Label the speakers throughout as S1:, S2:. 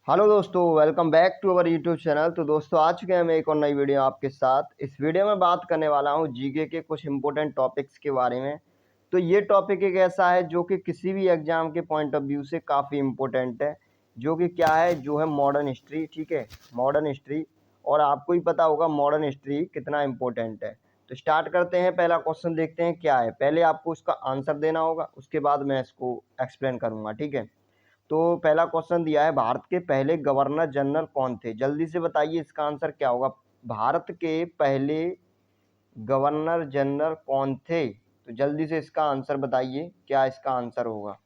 S1: Hello दोस्तों, welcome back to our YouTube channel. तो दोस्तों आ चुके हैं हम एक और नई वीडियो आपके साथ। इस वीडियो में बात करने वाला हूं जीके के कुछ इंपॉर्टेंट टॉपिक्स के बारे में। तो ये टॉपिक एक ऐसा है जो कि किसी भी एग्जाम के पॉइंट ऑफ व्यू से काफ़ी इम्पोर्टेंट है, जो कि क्या है, जो है मॉडर्न हिस्ट्री। ठीक है, मॉडर्न हिस्ट्री। और आपको ही पता होगा मॉडर्न हिस्ट्री कितना इम्पोर्टेंट है। तो स्टार्ट करते हैं। पहला क्वेश्चन देखते हैं क्या है। पहले आपको उसका आंसर देना होगा, उसके बाद मैं इसको एक्सप्लेन करूँगा। ठीक है, तो पहला क्वेश्चन दिया है, भारत के पहले गवर्नर जनरल कौन थे? जल्दी से बताइए इसका आंसर क्या होगा। भारत के पहले गवर्नर जनरल कौन थे? तो जल्दी से इसका आंसर बताइए, क्या इसका आंसर होगा।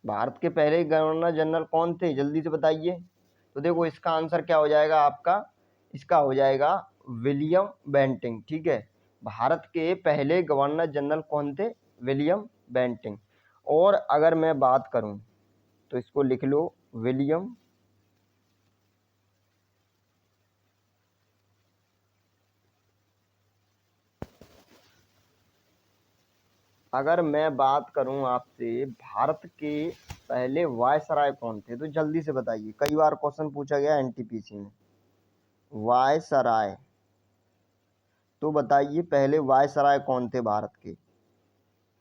S1: भारत के पहले गवर्नर जनरल कौन थे, जल्दी से बताइए। तो देखो इसका आंसर क्या हो जाएगा आपका, इसका हो जाएगा विलियम बेंटिंग। ठीक है, भारत के पहले गवर्नर जनरल कौन थे? William Bentinck. और अगर मैं बात करूं तो इसको लिख लो, विलियम अगर मैं बात करूं आपसे, भारत के पहले वायसराय कौन थे? तो जल्दी से बताइए, कई बार क्वेश्चन पूछा गया एनटीपीसी में। वायसराय, तो बताइए पहले वायसराय कौन थे भारत के?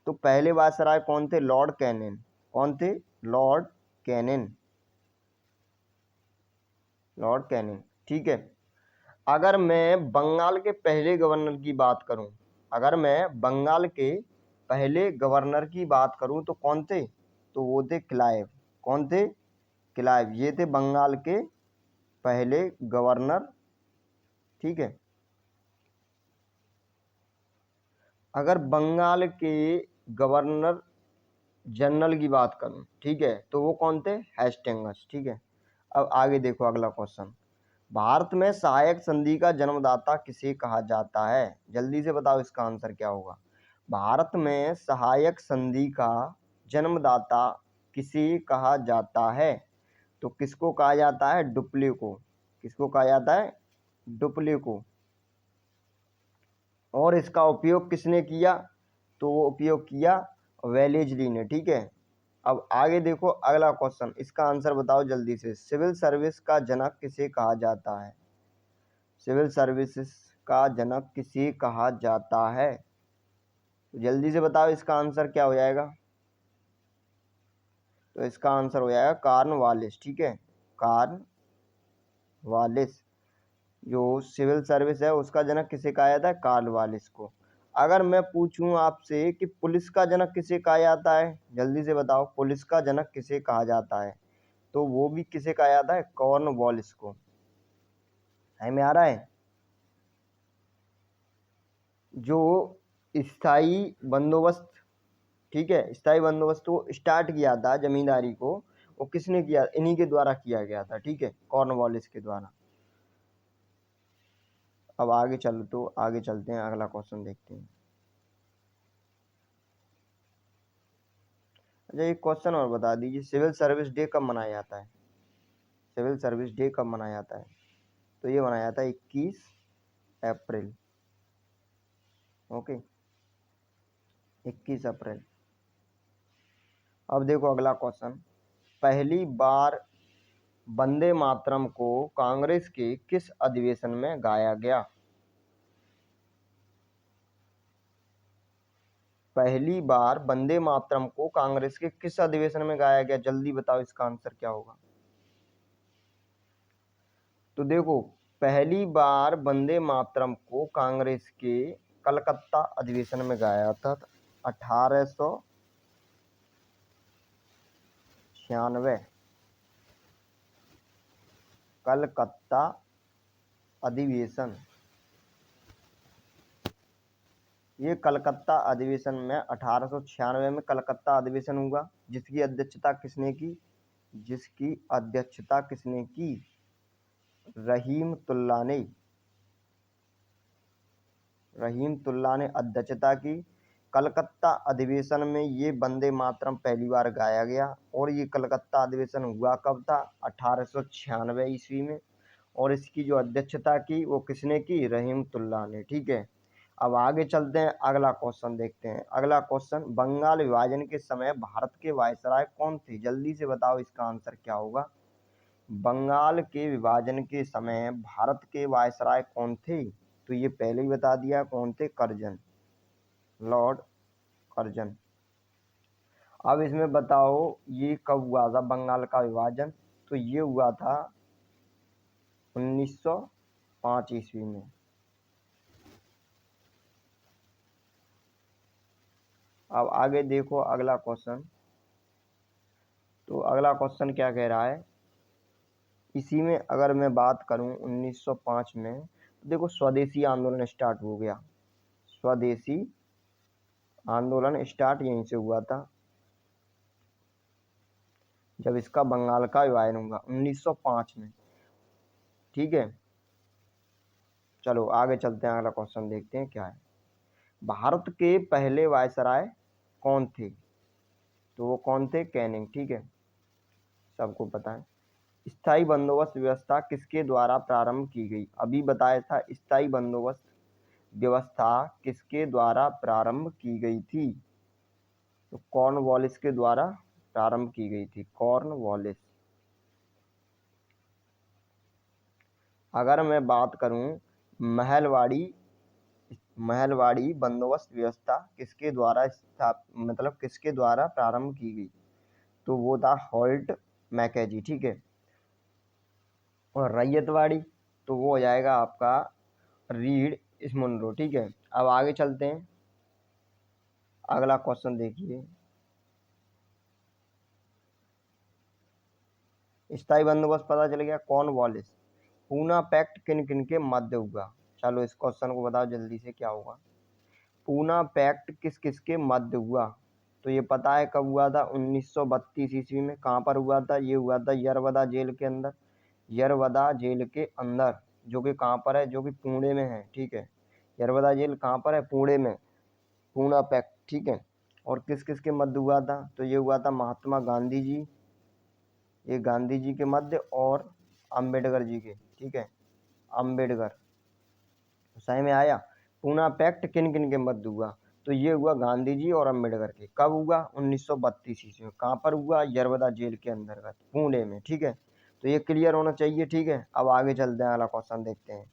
S1: तो पहले वायसराय कौन थे? Lord Canning. कौन थे? Lord Canning. Lord Canning. ठीक है, अगर मैं बंगाल के पहले गवर्नर की बात करूं, अगर मैं बंगाल के पहले गवर्नर की बात करूं तो कौन थे? तो वो थे क्लाइव। कौन थे? क्लाइव। ये थे बंगाल के पहले गवर्नर। ठीक है, अगर बंगाल के गवर्नर जनरल की बात करूं, ठीक है, तो वो कौन थे? हेस्टिंग्स। ठीक है, अब आगे देखो अगला क्वेश्चन। भारत में सहायक संधि का जन्मदाता किसे कहा जाता है? जल्दी से बताओ इसका आंसर क्या होगा। भारत में सहायक संधि का जन्मदाता किसे कहा जाता है? तो किसको कहा जाता है? डुप्ले को। किसको कहा जाता है? डुप्ले को। और इसका उपयोग किसने किया? तो वो उपयोग किया वेलेजली ने। ठीक है, अब आगे देखो अगला क्वेश्चन, इसका आंसर बताओ जल्दी से। सिविल सर्विस का जनक किसे कहा जाता है? सिविल सर्विसेज का जनक किसे कहा जाता है? तो जल्दी से बताओ इसका आंसर क्या हो जाएगा। तो इसका आंसर हो जाएगा कॉर्नवालिस। ठीक है, कॉर्नवालिस। जो सिविल सर्विस है उसका जनक किसे कहा जाता है? कॉर्नवालिस को। अगर मैं पूछूं आपसे कि पुलिस का जनक किसे कहा जाता है, जल्दी से बताओ पुलिस का जनक किसे कहा जाता है? तो वो भी किसे कहा जाता है? कॉर्नवालिस को। है में आ रहा है? जो स्थाई बंदोबस्त, ठीक है, स्थाई बंदोबस्त को स्टार्ट किया था जमींदारी को, वो किसने किया? इन्हीं के द्वारा किया गया था। ठीक है, कॉर्नवालिस के द्वारा। अब आगे चलो, तो आगे चलते हैं, अगला क्वेश्चन देखते हैं। अच्छा, एक क्वेश्चन और बता दीजिए, सिविल सर्विस डे कब मनाया जाता है? सिविल सर्विस डे कब मनाया जाता है? तो ये मनाया जाता है 21 अप्रैल। ओके, 21 अप्रैल। अब देखो अगला क्वेश्चन, पहली बार वंदे मातरम को कांग्रेस के किस अधिवेशन में गाया गया? पहली बार वंदे मातरम को कांग्रेस के किस अधिवेशन में गाया गया? जल्दी बताओ इसका आंसर क्या होगा। तो देखो, पहली बार वंदे मातरम को कांग्रेस के कलकत्ता अधिवेशन में गाया था 1896। कलकत्ता अधिवेशन, ये कलकत्ता अधिवेशन में 1896 में कलकत्ता अधिवेशन हुआ, जिसकी अध्यक्षता किसने की? जिसकी अध्यक्षता किसने की? रहीमतुल्लाह ने। रहीमतुल्लाह ने अध्यक्षता की। कलकत्ता अधिवेशन में ये वंदे मातरम पहली बार गाया गया। और ये कलकत्ता अधिवेशन हुआ कब था? 1896 ईस्वी में। और इसकी जो अध्यक्षता की वो किसने की? रहीमतुल्लाह ने। ठीक है, अब आगे चलते हैं, अगला क्वेश्चन देखते हैं। अगला क्वेश्चन, बंगाल विभाजन के समय भारत के वायसराय कौन थे? जल्दी से बताओ इसका आंसर क्या होगा। बंगाल के विभाजन के समय भारत के वायसराय कौन थे? तो ये पहले ही बता दिया कौन थे, कर्जन, लॉर्ड कर्जन। अब इसमें बताओ ये कब हुआ था बंगाल का विभाजन? तो ये हुआ था 1905 ईस्वी में। अब आगे देखो अगला क्वेश्चन। तो अगला क्वेश्चन क्या कह रहा है, इसी में अगर मैं बात करूं 1905 में, तो देखो स्वदेशी आंदोलन स्टार्ट हो गया। स्वदेशी आंदोलन स्टार्ट यहीं से हुआ था, जब इसका बंगाल का विभाजन हुआ 1905 में। ठीक है, चलो आगे चलते हैं, अगला क्वेश्चन देखते हैं क्या है। भारत के पहले वायसराय कौन थे? तो वो कौन थे, कैनिंग। ठीक है, सबको पता है। स्थायी बंदोबस्त व्यवस्था किसके द्वारा प्रारंभ की गई? अभी बताया था, स्थायी बंदोबस्त व्यवस्था किसके द्वारा प्रारंभ की गई थी? तो कॉर्नवालिस के द्वारा प्रारंभ की गई थी, कॉर्नवालिस। अगर मैं बात करूं महलवाड़ी बंदोबस्त व्यवस्था किसके द्वारा किसके द्वारा प्रारंभ की गई? तो वो था हॉल्ट मैकेजी। ठीक है, और रैयतवाड़ी तो वो हो जाएगा आपका रीड स्मुनरो। ठीक है, अब आगे चलते हैं, अगला क्वेश्चन देखिए। स्थायी बंदोबस्त पता चल गया, कॉर्नवालिस। पूना पैक्ट किन किन के मध्य हुआ? चलो इस क्वेश्चन को बताओ जल्दी से क्या होगा। पूना पैक्ट किस किस के मध्य हुआ? तो ये पता है कब हुआ था, 1932 ईस्वी में। कहाँ पर हुआ था? ये हुआ था यरवदा जेल के अंदर, यरवदा जेल के अंदर, जो कि कहाँ पर है, जो कि पुणे में है। ठीक है, यरवदा जेल कहाँ पर है, पुणे में, पूना पैक्ट। ठीक है, और किस किस के मध्य हुआ था? तो ये हुआ था महात्मा गांधी जी, ये गांधी जी के मध्य, और अम्बेडकर जी के। ठीक है, अम्बेडकर, सही में आया। पूना पैक्ट किन किन के मध्य हुआ? तो ये हुआ गांधी जी और अम्बेडकर के। कब हुआ? 1932 ईस्वी में। कहाँ पर हुआ? यरवदा जेल के अंतर्गत, पुणे में। ठीक है, तो ये क्लियर होना चाहिए। ठीक है, अब आगे चलते हैं, अगला क्वेश्चन देखते हैं।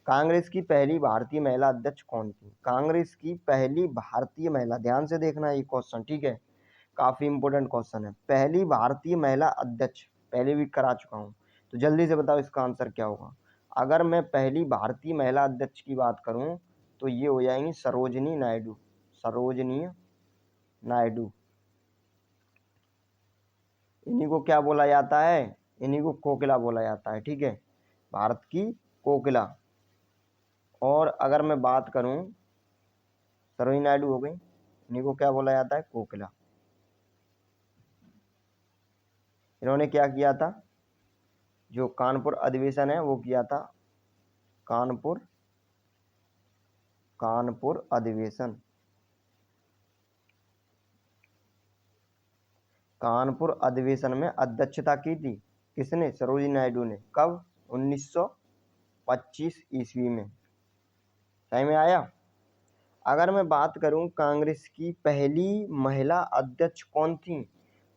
S1: कांग्रेस की पहली भारतीय महिला अध्यक्ष कौन थी? कांग्रेस की पहली भारतीय महिला, ध्यान से देखना ये क्वेश्चन। ठीक है, काफी इंपोर्टेंट क्वेश्चन है। पहली भारतीय महिला अध्यक्ष, पहले भी करा चुका हूँ, तो जल्दी से बताओ इसका आंसर क्या होगा। अगर मैं पहली भारतीय महिला अध्यक्ष की बात करूं, तो ये हो जाएंगी सरोजिनी नायडू, सरोजिनी नायडू। इन्हीं को क्या बोला जाता है? इन्हीं को कोकिला बोला जाता है। ठीक है, भारत की कोकिला। और अगर मैं बात करूं, सरोजिनी नायडू हो गई, इन्हीं को क्या बोला जाता है? कोकिला। इन्होंने क्या किया था, जो कानपुर अधिवेशन है वो किया था, कानपुर अधिवेशन, कानपुर अधिवेशन में अध्यक्षता की थी। किसने? सरोजिनी नायडू ने। कब? 1925 ईस्वी में। सही में आया। अगर मैं बात करूं कांग्रेस की पहली महिला अध्यक्ष कौन थी,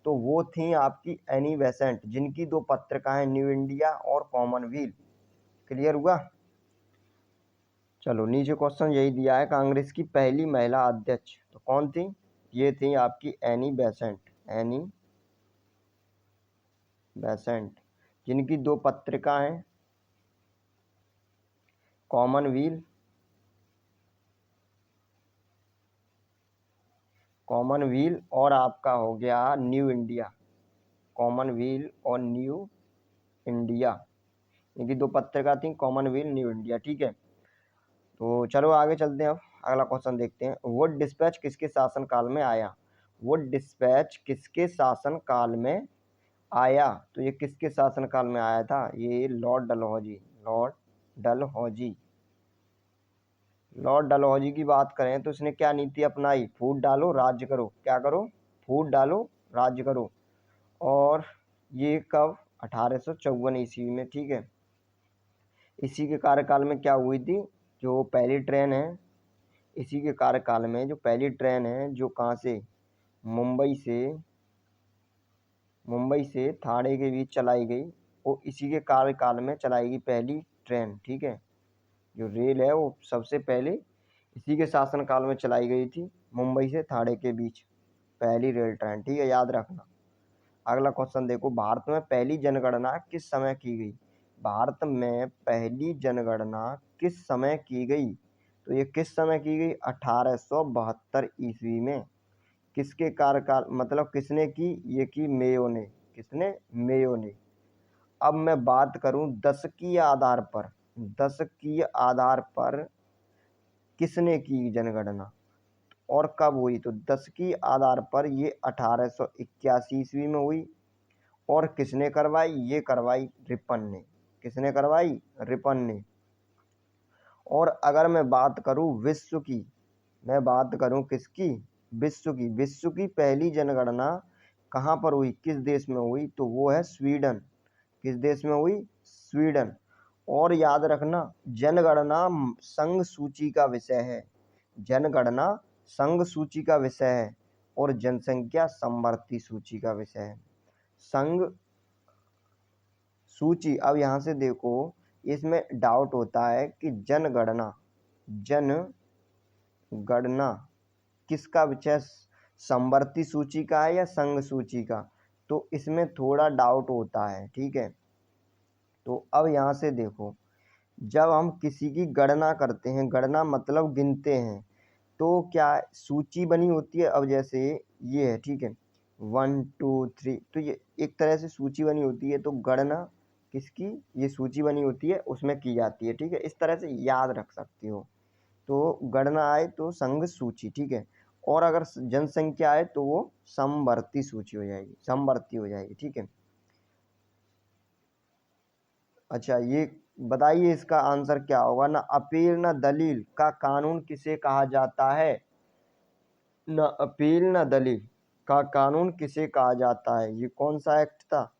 S1: तो वो थी आपकी एनी बेसेंट, जिनकी दो पत्रिकाएं न्यू इंडिया और कॉमनवेल्थ। क्लियर हुआ। चलो नीचे क्वेश्चन यही दिया है, कांग्रेस की पहली महिला अध्यक्ष तो कौन थी? ये थी आपकी एनी बेसेंट, एनी बेसेंट, जिनकी दो पत्रिका हैं, कॉमनवेल्थ, कॉमनवेल्थ और आपका हो गया न्यू इंडिया, कॉमनवेल्थ और न्यू इंडिया, इनकी दो पत्रिका थी, कॉमनवेल्थ, न्यू इंडिया। ठीक है, तो चलो आगे चलते हैं, अब अगला क्वेश्चन देखते हैं। वुड डिस्पैच किसके शासनकाल में आया? वुड डिस्पैच किसके शासनकाल में आया? तो ये किसके शासनकाल में आया था? ये Lord Dalhousie, Lord Dalhousie. Lord Dalhousie की बात करें तो इसने क्या नीति अपनाई? फूट डालो राज्य करो। क्या करो? फूट डालो राज्य करो। और ये कब? 1854 ईस्वी में। ठीक है, इसी के कार्यकाल में क्या हुई थी, जो पहली ट्रेन है इसी के कार्यकाल में जो पहली ट्रेन है जो कहाँ से मुंबई से ठाणे के बीच चलाई गई, वो इसी के कार्यकाल में चलाई गई पहली ट्रेन। ठीक है, जो रेल है वो सबसे पहले इसी के शासनकाल में चलाई गई थी, मुंबई से ठाणे के बीच पहली रेल ट्रेन। ठीक है, याद रखना। अगला क्वेश्चन देखो, भारत में पहली जनगणना किस समय की गई? भारत में पहली जनगणना किस समय की गई? तो ये किस समय की गई? 1872 ईस्वी में। किसके कार्यकाल, मतलब किसने की? ये की मेयो ने। किसने? मेयो ने। अब मैं बात करूं दशकीय आधार पर, दशकीय आधार पर किसने की जनगणना और कब हुई? तो दशकीय आधार पर ये 1881 ईस्वी में हुई। और किसने करवाई? ये करवाई रिपन ने। किसने करवाई? रिपन ने। और अगर मैं बात करूं विश्व की, मैं बात करूं किसकी? विश्व की। विश्व की पहली जनगणना कहाँ पर हुई, किस देश में हुई? तो वो है स्वीडन। किस देश में हुई? स्वीडन। और याद रखना, जनगणना संघ सूची का विषय है। जनगणना संघ सूची का विषय है और जनसंख्या समवर्ती सूची का विषय है। संघ सूची, अब यहाँ से देखो, इसमें डाउट होता है कि जनगणना किसका विषय, समवर्ती सूची का है या संघ सूची का? तो इसमें थोड़ा डाउट होता है। ठीक है, तो अब यहाँ से देखो, जब हम किसी की गणना करते हैं, गणना मतलब गिनते हैं, तो क्या सूची बनी होती है? अब जैसे ये है, ठीक है, 1 2 3, तो ये एक तरह से सूची बनी होती है। तो गणना किसकी? ये सूची बनी होती है, उसमें की जाती है। ठीक है, इस तरह से याद रख सकते हो। तो गणना आए तो संघ सूची, ठीक है, और अगर जनसंख्या आए तो वो समवर्ती सूची हो जाएगी, समवर्ती हो जाएगी। ठीक है, अच्छा ये बताइए इसका आंसर क्या होगा? ना अपील ना दलील का कानून किसे कहा जाता है? न अपील न दलील का कानून किसे कहा जाता है? ये कौन सा एक्ट था?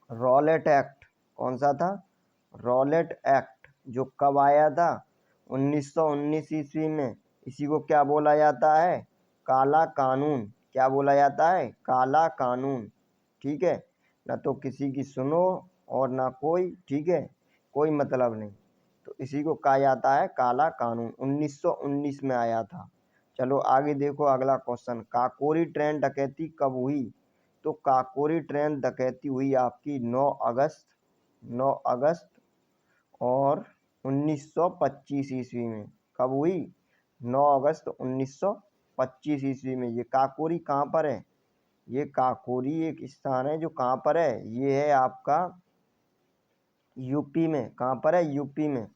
S1: Rowlatt act. कौन सा था? Rowlatt act. जो कब आया था? 1919 ईस्वी में। इसी को क्या बोला जाता है? काला कानून। क्या बोला जाता है? काला कानून। ठीक है, ना तो किसी की सुनो और ना कोई, ठीक है, कोई मतलब नहीं। तो इसी को कहा जाता है काला कानून। 1919 में आया था। चलो आगे देखो, अगला क्वेश्चन, काकोरी ट्रेन डकैती कब हुई? तो काकोरी ट्रेन डकैती हुई आपकी 9 अगस्त और 1925 ईस्वी में। कब हुई? 9 अगस्त 1925 ईस्वी में। ये काकोरी कहाँ पर है? ये काकोरी एक स्थान है जो कहाँ पर है? ये है आपका यूपी में। कहाँ पर है? यूपी में।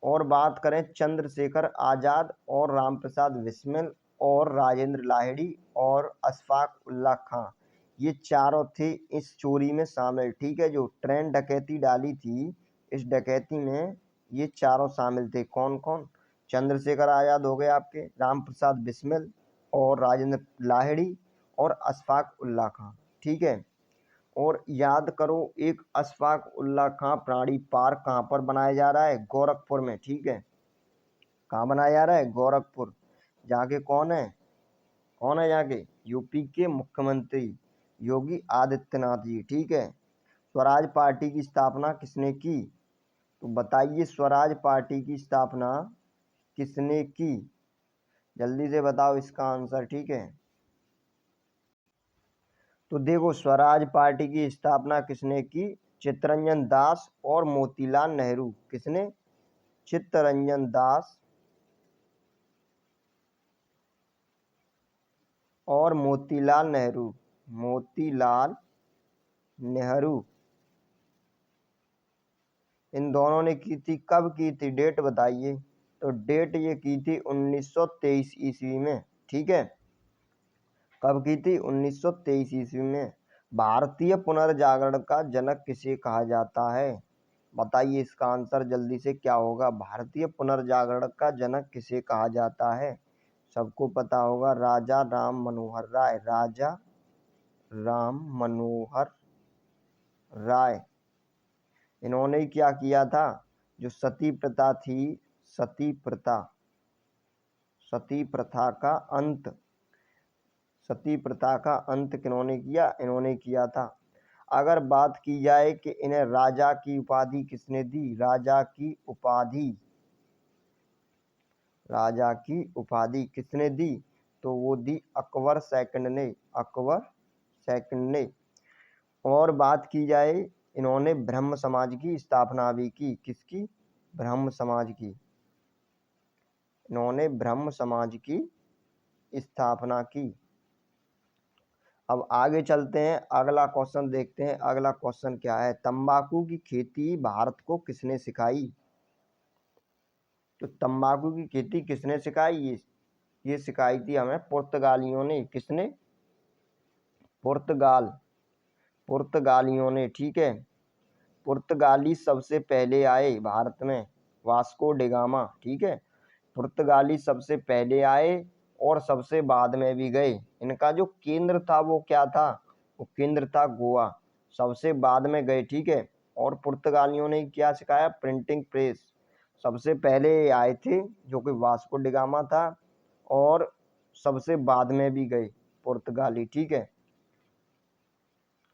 S1: और बात करें चंद्रशेखर आजाद और रामप्रसाद बिस्मिल और राजेंद्र लाहिड़ी और अशफाक उल्ला खां, ये चारों थे इस चोरी में शामिल। ठीक है, जो ट्रेन डकैती डाली थी, इस डकैती में ये चारों शामिल थे। कौन कौन? चंद्रशेखर आजाद हो गए आपके, रामप्रसाद बिस्मिल और राजेंद्र लाहिड़ी और अशफाक उल्ला खां। ठीक है, और याद करो, एक अशफाक उल्ला खां प्राणी पार्क कहाँ पर बनाया जा रहा है? गोरखपुर में। ठीक है, कहाँ बनाया जा रहा है? गोरखपुर। जाके कौन है? कौन है जाके? यूपी के मुख्यमंत्री योगी आदित्यनाथ जी। ठीक है, स्वराज पार्टी की स्थापना किसने की? तो बताइए, स्वराज पार्टी की स्थापना किसने की? जल्दी से बताओ इसका आंसर। ठीक है, तो देखो, स्वराज पार्टी की स्थापना किसने की? चित्तरंजन दास और मोतीलाल नेहरू। किसने? चित्तरंजन दास और मोतीलाल नेहरू। मोतीलाल नेहरू, इन दोनों ने की थी। कब की थी? डेट बताइए। तो डेट ये की थी 1923 ईस्वी में। ठीक है, कब की थी? 1923 ईस्वी में। भारतीय पुनर्जागरण का जनक किसे कहा जाता है? बताइए इसका आंसर जल्दी से क्या होगा? भारतीय पुनर्जागरण का जनक किसे कहा जाता है? सबको पता होगा, राजा राम मनोहर राय। राजा राम मनोहर राय, इन्होंने क्या किया था? जो सती प्रथा थी, सती प्रथा, सती प्रथा का अंत, सती प्रथा का अंत किन्होंने किया? इन्होंने किया था। अगर बात की जाए कि इन्हें राजा की उपाधि किसने दी, राजा की उपाधि, राजा की उपाधि किसने दी? तो वो दी अकबर सेकंड ने, अकबर सेकंड ने। और बात की जाए, इन्होंने ब्रह्म समाज की स्थापना भी की। किसकी? ब्रह्म समाज की। इन्होंने ब्रह्म समाज की स्थापना की। अब आगे चलते हैं, अगला क्वेश्चन देखते हैं। अगला क्वेश्चन क्या है? तंबाकू की खेती भारत को किसने सिखाई? तो तंबाकू की खेती किसने सिखाई? ये सिखाई थी हमें पुर्तगालियों ने। किसने? पुर्तगाल, पुर्तगालियों ने। ठीक है, पुर्तगाली सबसे पहले आए भारत में, वास्को डिगामा। ठीक है, पुर्तगाली सबसे पहले आए और सबसे बाद में भी गए। इनका जो केंद्र था वो क्या था? वो केंद्र था गोवा। सबसे बाद में गए। ठीक है, और पुर्तगालियों ने क्या सिखाया? Printing press. सबसे पहले आए थे जो कि वास्को डिगामा था, और सबसे बाद में भी गए पुर्तगाली। ठीक है,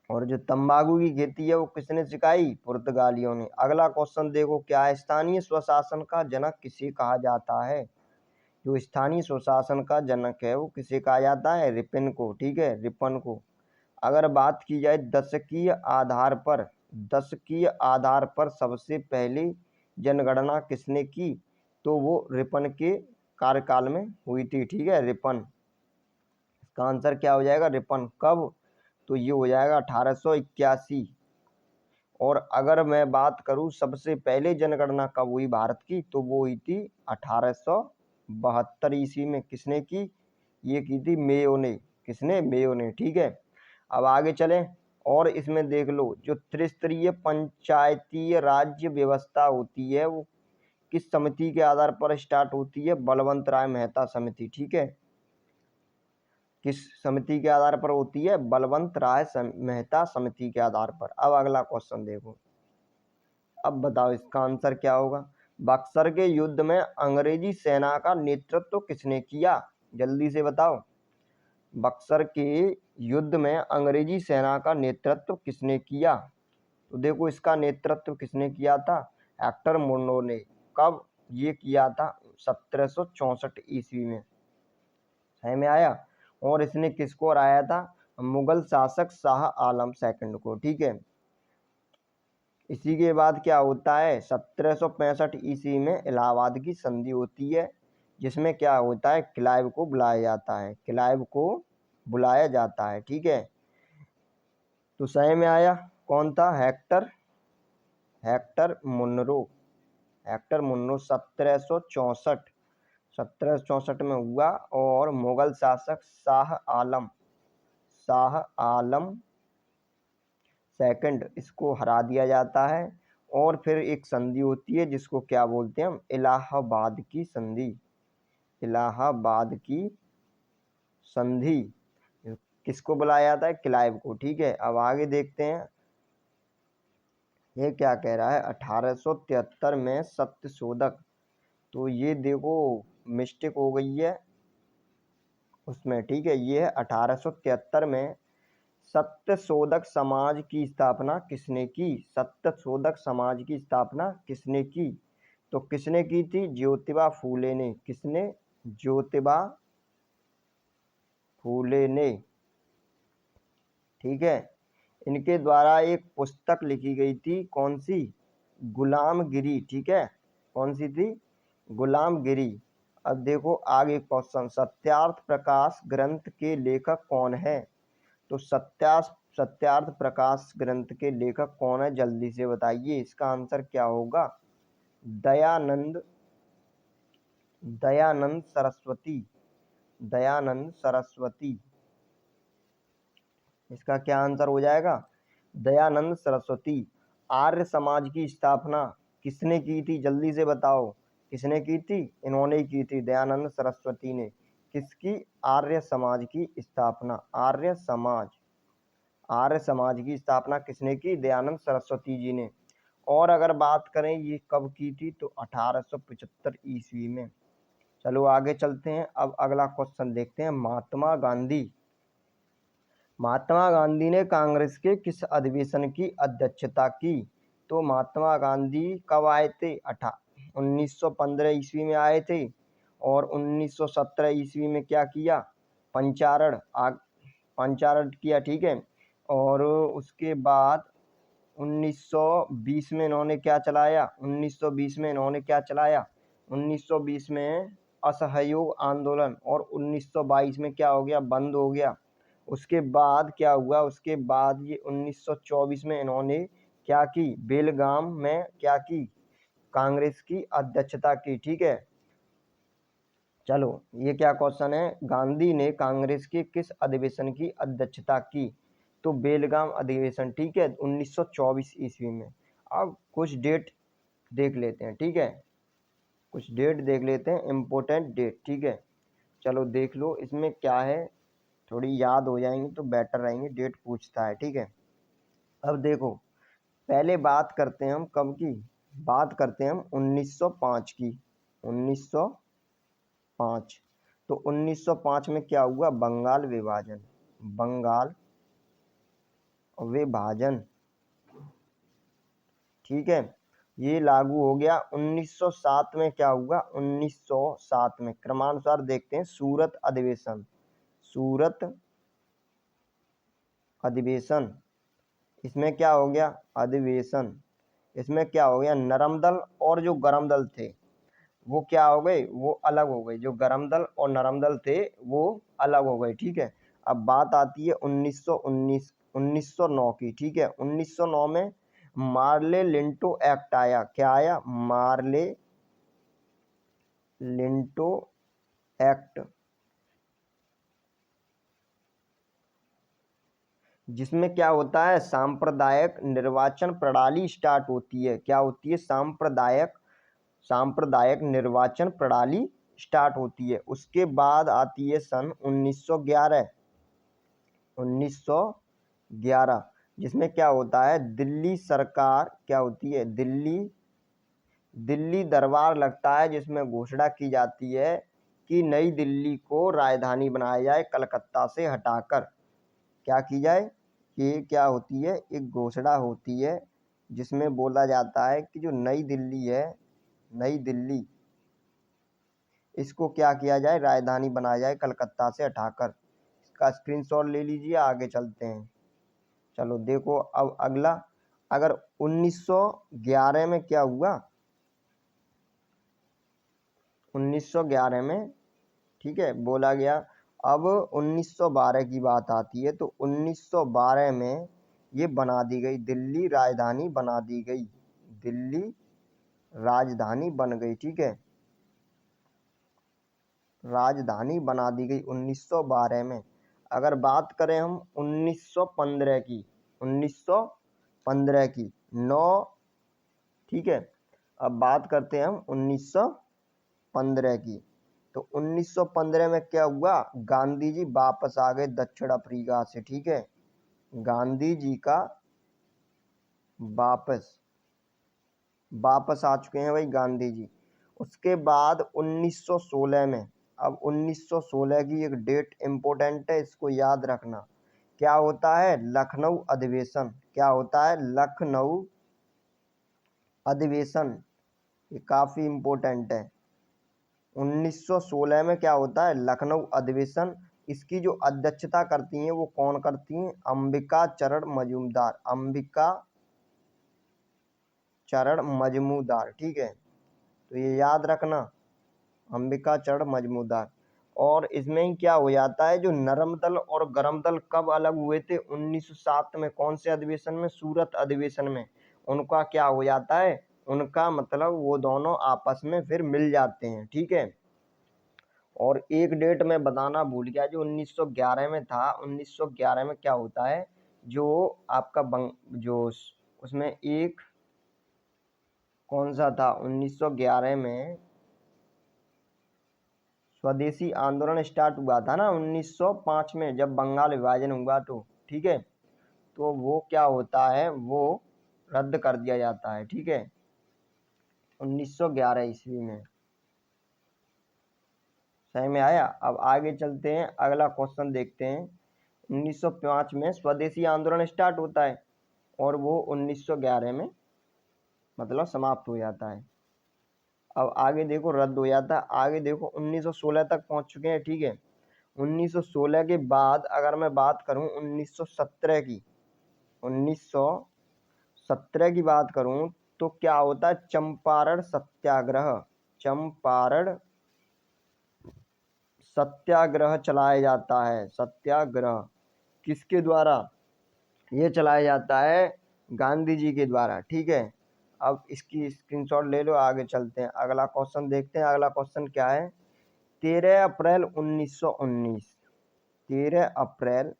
S1: और जो तंबाकू की खेती है वो किसने सिखाई? पुर्तगालियों ने। अगला क्वेश्चन देखो क्या है? स्थानीय स्वशासन का जनक किसे कहा जाता है? जो स्थानीय स्वशासन का जनक है वो किसे कहा जाता है? रिपन को। ठीक है, रिपन को। अगर बात की जाए दशकीय आधार पर, दशकीय आधार पर सबसे पहले जनगणना किसने की? तो वो रिपन के कार्यकाल में हुई थी। ठीक है, रिपन। इसका आंसर क्या हो जाएगा? रिपन। कब? तो ये हो जाएगा 1881। और अगर मैं बात करूं सबसे पहले जनगणना कब हुई भारत की, तो वो हुई थी 1872 ईस्वी में। किसने की? ये की थी मेयो ने। किसने? मेयो ने। ठीक है, अब आगे चलें और इसमें देख लो, जो त्रिस्तरीय पंचायतीय राज्य व्यवस्था होती है वो किस समिति के आधार पर स्टार्ट होती है? बलवंत राय मेहता समिति। ठीक है, किस समिति के आधार पर होती है? बलवंत राय मेहता समिति के आधार पर। अब अगला क्वेश्चन देखो, अब बताओ इसका आंसर क्या होगा? बक्सर के युद्ध में अंग्रेजी सेना का नेतृत्व किसने किया? जल्दी से बताओ। बक्सर के युद्ध में अंग्रेजी सेना का नेतृत्व किसने किया? तो देखो इसका नेतृत्व किसने किया था? हेक्टर मुर्नो ने। कब ये किया था? 1764 ईस्वी में। सही में आया। और इसने किसको हराया था? मुगल शासक शाह आलम सेकंड को। ठीक है, इसी के बाद क्या होता है? 1765 ईस्वी में इलाहाबाद की संधि होती है, जिसमें क्या होता है? क्लाइव को बुलाया जाता है, क्लाइव को बुलाया जाता है। ठीक है, तो सही में आया कौन था? Hector, Hector Munro, Hector Munro. 1764 में हुआ, और मुगल शासक शाह आलम, शाह आलम सेकंड, इसको हरा दिया जाता है। और फिर एक संधि होती है जिसको क्या बोलते हैं हम? इलाहाबाद की संधि, इलाहाबाद की संधि। किसको बुलाया जाता है? क्लाइव को। ठीक है, अब आगे देखते हैं ये क्या कह रहा है। 1873 में सत्यशोधक, तो ये देखो मिस्टेक हो गई है उसमें। ठीक है, ये है 1873 में सत्यशोधक समाज की स्थापना किसने की? सत्यशोधक समाज की स्थापना किसने की? तो किसने की थी? ज्योतिबा फूले ने। किसने? ज्योतिबा फूले ने। ठीक है, इनके द्वारा एक पुस्तक लिखी गई थी, कौन सी? गुलामगिरी। ठीक है, कौन सी थी? गुलामगिरी। अब देखो आगे क्वेश्चन, सत्यार्थ प्रकाश ग्रंथ के लेखक कौन है? तो सत्यार्थ प्रकाश ग्रंथ के लेखक कौन है? जल्दी से बताइए, इसका आंसर क्या होगा? दयानंद, दयानंद सरस्वती, दयानंद सरस्वती। इसका क्या आंसर हो जाएगा? दयानंद सरस्वती। आर्य समाज की स्थापना किसने की थी? जल्दी से बताओ, किसने की थी? इन्होंने की थी, दयानंद सरस्वती ने। किसकी? आर्य समाज की स्थापना, आर्य समाज, आर्य समाज की स्थापना किसने की? दयानंद सरस्वती जी ने। और अगर बात करें ये कब की थी, तो 1875 ईस्वी में। चलो आगे चलते हैं। अब अगला क्वेश्चन देखते हैं। महात्मा गांधी ने कांग्रेस के किस अधिवेशन की अध्यक्षता की? तो महात्मा गांधी कब आए थे? 1915 ईस्वी में आए थे। और 1917 ईस्वी में क्या किया? पंचारण किया, ठीक है। और उसके बाद 1920 में इन्होंने क्या चलाया? 1920 में असहयोग आंदोलन। और 1922 में क्या हो गया? बंद हो गया। उसके बाद क्या हुआ? उसके बाद ये 1924 में इन्होंने क्या की? बेलगाम में क्या की? कांग्रेस की अध्यक्षता की, ठीक है। चलो ये क्या क्वेश्चन है? गांधी ने कांग्रेस के किस अधिवेशन की अध्यक्षता की? तो बेलगाम अधिवेशन, ठीक है, 1924 ईस्वी में। अब कुछ डेट देख लेते हैं, ठीक है। कुछ डेट देख लेते हैं, इम्पोर्टेंट डेट, ठीक है। चलो देख लो इसमें क्या है, थोड़ी याद हो जाएंगी तो बेटर रहेंगे। डेट पूछता है, ठीक है। अब देखो, पहले बात करते हैं हम कब की? बात करते हैं हम 1905 की। 1905। तो 1905 में क्या हुआ? बंगाल विभाजन। बंगाल विभाजन, ठीक है, ये लागू हो गया। 1907 में क्या हुआ? 1907 में क्रमानुसार देखते हैं। सूरत अधिवेशन। सूरत अधिवेशन, इसमें क्या हो गया? अधिवेशन, इसमें क्या हो गया? नरम दल और जो गरम दल थे वो क्या हो गए? वो अलग हो गए। जो गरम दल और नरम दल थे वो अलग हो गए, ठीक है। अब बात आती है 1909 की, ठीक है। 1909 में मार्ले लिंटो एक्ट आया। क्या आया? मार्ले लिंटो एक्ट, जिसमें क्या होता है? सांप्रदायिक निर्वाचन प्रणाली स्टार्ट होती है। क्या होती है? सांप्रदायिक निर्वाचन प्रणाली स्टार्ट होती है। उसके बाद आती है सन 1911। 1911, जिसमें क्या होता है? दिल्ली सरकार क्या होती है? दिल्ली दरबार लगता है, जिसमें घोषणा की जाती है कि नई दिल्ली को राजधानी बनाया जाए कलकत्ता से हटाकर। क्या की जाए? ये क्या होती है? एक घोषणा होती है जिसमें बोला जाता है कि जो नई दिल्ली है, नई दिल्ली, इसको क्या किया जाए? राजधानी बनाया जाए कलकत्ता से हटाकर। इसका स्क्रीनशॉट ले लीजिए, आगे चलते हैं। चलो देखो अब अगला, अगर 1911 में क्या हुआ? 1911 में, ठीक है, बोला गया। अब 1912 की बात आती है, तो 1912 में ये बना दी गई, दिल्ली राजधानी बना दी गई। दिल्ली राजधानी बन गई, ठीक है, राजधानी बना दी गई 1912 में। अगर बात करें हम 1915 की, 1915 की 9, ठीक है। अब बात करते हैं हम 1915 की। तो 1915 में क्या हुआ? गांधी जी वापस आ गए दक्षिण अफ्रीका से, ठीक है। गांधी जी का वापस आ चुके हैं भाई गांधी जी। उसके बाद 1916 में, अब 1916 की एक डेट इम्पोर्टेंट है, इसको याद रखना। क्या होता है? लखनऊ अधिवेशन। क्या होता है? लखनऊ अधिवेशन, ये काफी इम्पोर्टेंट है। 1916 में क्या होता है? लखनऊ अधिवेशन। इसकी जो अध्यक्षता करती हैं वो कौन करती हैं? अंबिका चरण मजूमदार। अंबिका चरण मजमूदार, ठीक है, तो ये याद रखना, अंबिका चरण मजमूदार। और इसमें ही क्या हो जाता है? जो नरम दल और गरम दल कब अलग हुए थे? 1907 में। कौन से अधिवेशन में? सूरत अधिवेशन में। उनका क्या हो जाता है? उनका मतलब वो दोनों आपस में फिर मिल जाते हैं, ठीक है। और एक डेट में बताना भूल गया, जो 1911 में था। 1911 में क्या होता है? जो आपका जो उसमें एक कौन सा था? 1911 में स्वदेशी आंदोलन स्टार्ट हुआ था ना 1905 में, जब बंगाल विभाजन हुआ, तो ठीक है। तो वो क्या होता है? वो रद्द कर दिया जाता है, ठीक है, 1911 ईस्वी में। सही में आया। अब आगे चलते हैं, अगला क्वेश्चन देखते हैं। 1905 में स्वदेशी आंदोलन स्टार्ट होता है और वो 1911 में मतलब समाप्त हो जाता है। अब आगे देखो रद्द हो जाता है। आगे देखो 1916 तक पहुंच चुके हैं, ठीक है। 1916 के बाद अगर मैं बात करूं 1917 की, 1917 की बात करूं तो क्या होता है, चंपारण सत्याग्रह। चंपारण सत्याग्रह चलाया जाता है। सत्याग्रह किसके द्वारा ये चलाया जाता है, गांधी जी के द्वारा, ठीक है। अब इसकी स्क्रीनशॉट ले लो, आगे चलते हैं, अगला क्वेश्चन देखते हैं। अगला क्वेश्चन क्या है, 13 अप्रैल 1919। 13 अप्रैल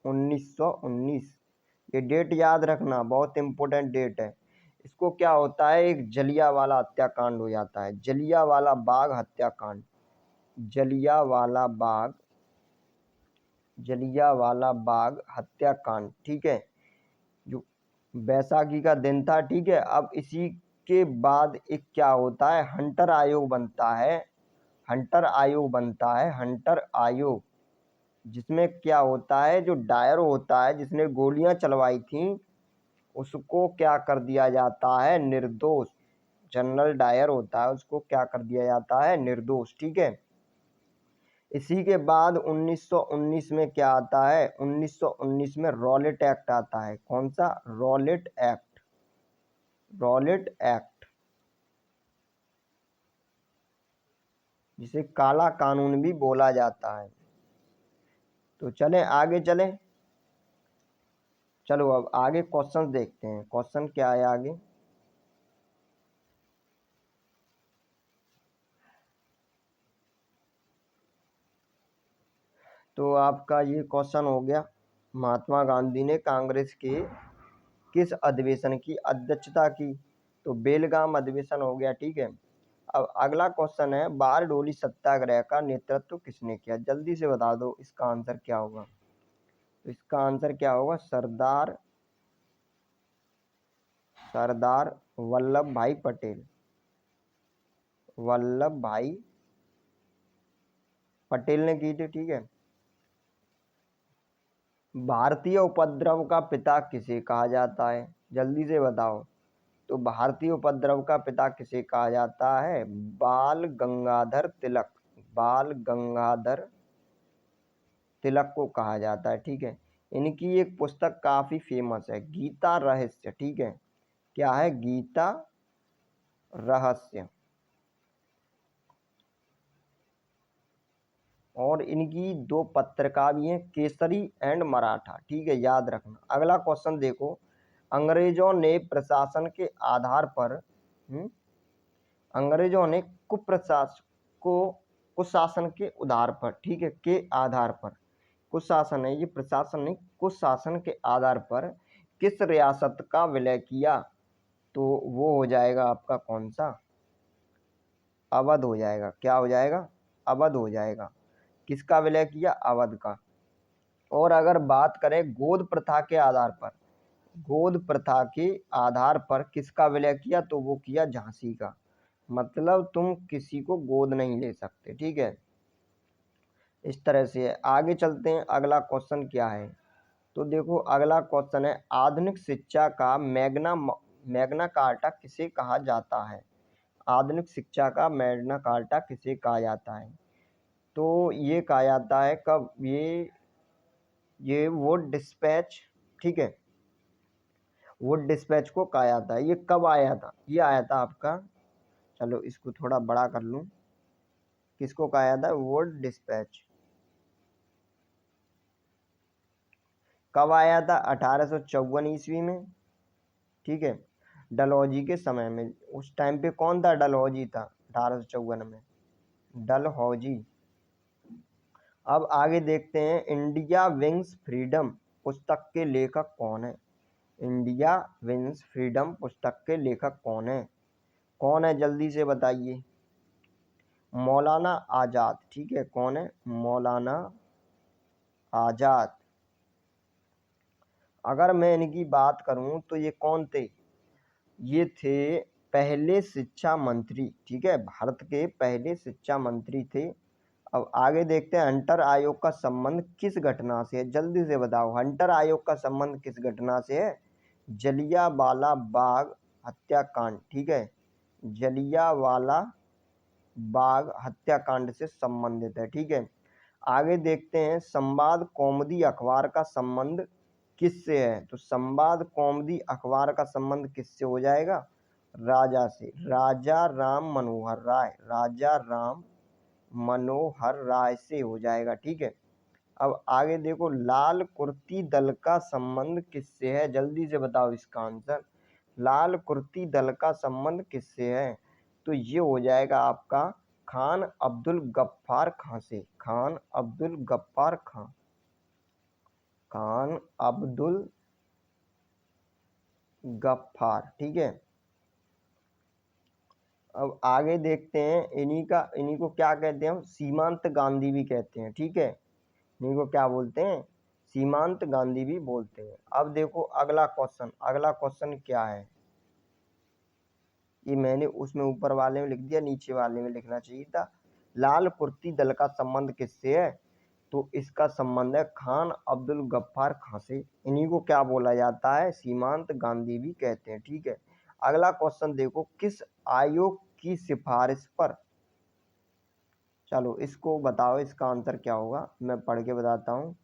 S1: 1919 ये डेट याद रखना, बहुत इंपॉर्टेंट डेट है। इसको क्या होता है, एक जलियांवाला हत्याकांड हो जाता है। जलियांवाला बाग हत्याकांड। जलियांवाला बाग, जलियांवाला बाग हत्याकांड, ठीक है, जो बैसाखी का दिन था, ठीक है। अब इसी के बाद एक क्या होता है, हंटर आयोग बनता है। हंटर आयोग बनता है, हंटर आयोग, जिसमें क्या होता है, जो डायर होता है जिसने गोलियां चलवाई थी उसको क्या कर दिया जाता है, निर्दोष। जनरल डायर होता है, उसको क्या कर दिया जाता है, निर्दोष, ठीक है। इसी के बाद 1919 में क्या आता है, 1919 में रॉलेट एक्ट आता है। कौन सा, रॉलेट एक्ट। रॉलेट एक्ट, जिसे काला कानून भी बोला जाता है। तो चलें आगे चलें। चलो अब आगे क्वेश्चन देखते हैं, क्वेश्चन क्या है आगे। तो आपका ये क्वेश्चन हो गया, महात्मा गांधी ने कांग्रेस के किस अधिवेशन की अध्यक्षता की। तो बेलगाम अधिवेशन हो गया, ठीक है। अब अगला क्वेश्चन है, बारडोली सत्याग्रह का नेतृत्व किसने किया। जल्दी से बता दो इसका आंसर क्या होगा। तो इसका आंसर क्या होगा, सरदार सरदार वल्लभ भाई पटेल। वल्लभ भाई पटेल ने की थी, ठीक है। भारतीय उपद्रव का पिता किसे कहा जाता है, जल्दी से बताओ। तो भारतीय उपद्रव का पिता किसे कहा जाता है, बाल गंगाधर तिलक। बाल गंगाधर तिलक को कहा जाता है, ठीक है। इनकी एक पुस्तक काफी फेमस है, गीता रहस्य, ठीक है। क्या है, गीता रहस्य। और इनकी दो पत्रिका भी हैं, केसरी एंड मराठा, ठीक है, याद रखना। अगला क्वेश्चन देखो, अंग्रेजों ने प्रशासन के आधार पर अंग्रेजों ने कुप्रशासन को कुशासन के आधार पर, ठीक है, के आधार पर, कुशासन है ये, प्रशासन नहीं, कुशासन के आधार पर किस रियासत का विलय किया। तो वो हो जाएगा आपका कौन सा, अवध हो जाएगा। क्या हो जाएगा, अवध हो जाएगा। किसका विलय किया, अवध का। और अगर बात करें गोद प्रथा के आधार पर, गोद प्रथा के आधार पर किसका विलय किया, तो वो किया झांसी का। मतलब तुम किसी को गोद नहीं ले सकते, ठीक है। इस तरह से है। आगे चलते हैं, अगला क्वेश्चन क्या है। तो देखो अगला क्वेश्चन है, आधुनिक शिक्षा का मैग्ना कार्टा किसे कहा जाता है। आधुनिक शिक्षा का मैग्ना कार्टा किसे कहा जाता है। तो ये कहा जाता है कब, ये वुड डिस्पैच, ठीक है, वुड डिस्पैच को कहा जाता है। ये कब आया था, ये आया था आपका, चलो इसको थोड़ा बड़ा कर लूँ, किसको कहा जाता है, वुड डिस्पैच। कब आया था, 1854 ईस्वी में, ठीक है, डलहौजी के समय में। उस टाइम पे कौन था, डलहौजी था 1854 में, डलहौजी। अब आगे देखते हैं, इंडिया विंग्स फ्रीडम पुस्तक के लेखक कौन है। इंडिया विंस फ्रीडम पुस्तक के लेखक कौन है जल्दी से बताइए। मौलाना आजाद, ठीक है, कौन है, मौलाना आजाद। अगर मैं इनकी बात करूं तो ये कौन थे, ये थे पहले शिक्षा मंत्री, ठीक है, भारत के पहले शिक्षा मंत्री थे। अब आगे देखते हैं हंटर आयोग का संबंध किस घटना से है, जल्दी से बताओ। हंटर आयोग का संबंध किस घटना से है? जलियांवाला बाग हत्याकांड, ठीक है, जलियांवाला बाग हत्याकांड से संबंधित है, ठीक है। आगे देखते हैं संवाद कौमुदी अखबार का संबंध किससे है? तो संवाद कौमुदी अखबार का संबंध किससे हो जाएगा? राजा से, राजा राम मनोहर राय, राजा राम मनोहर राय से हो जाएगा, ठीक है। अब आगे देखो लाल कुर्ती दल का संबंध किससे है? जल्दी से बताओ इसका आंसर। लाल कुर्ती दल का संबंध किससे है? तो ये हो जाएगा आपका खान अब्दुल गफ्फार खां से, खान अब्दुल गफ्फार खां, खान अब्दुल गफ्फार, ठीक है। अब आगे देखते हैं इन्हीं को क्या कहते हैं हम? सीमांत गांधी भी कहते हैं, ठीक है। इन्हीं को क्या बोलते हैं? सीमांत गांधी भी बोलते हैं। अब देखो अगला क्वेश्चन क्या है? ये मैंने उसमें ऊपर वाले में लिख दिया, नीचे वाले में लिखना चाहिए था। लाल कुर्ती दल का संबंध किससे है? तो इसका संबंध है खान अब्दुल गफ्फार खां से। इन्हीं को क्या बोला जाता है? सीमांत गांधी भी कहते हैं, ठीक है। अगला क्वेश्चन देखो किस आयोग की सिफारिश पर, चलो इसको बताओ, इसका आंसर क्या होगा, मैं पढ़ के बताता हूँ।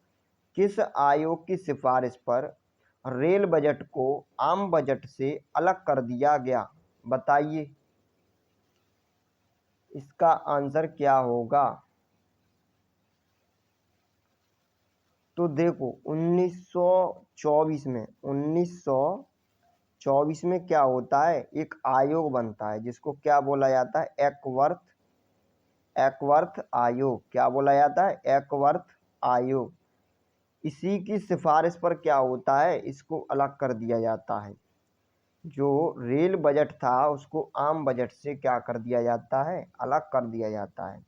S1: किस आयोग की सिफारिश पर रेल बजट को आम बजट से अलग कर दिया गया? बताइए इसका आंसर क्या होगा। तो देखो 1924 में क्या होता है? एक आयोग बनता है जिसको क्या बोला जाता है? एकवर्थ आयोग। क्या बोला जाता है? एकवर्थ आयोग। इसी की सिफारिश पर क्या होता है? इसको अलग कर दिया जाता है। जो रेल बजट था उसको आम बजट से क्या कर दिया जाता है? अलग कर दिया जाता है।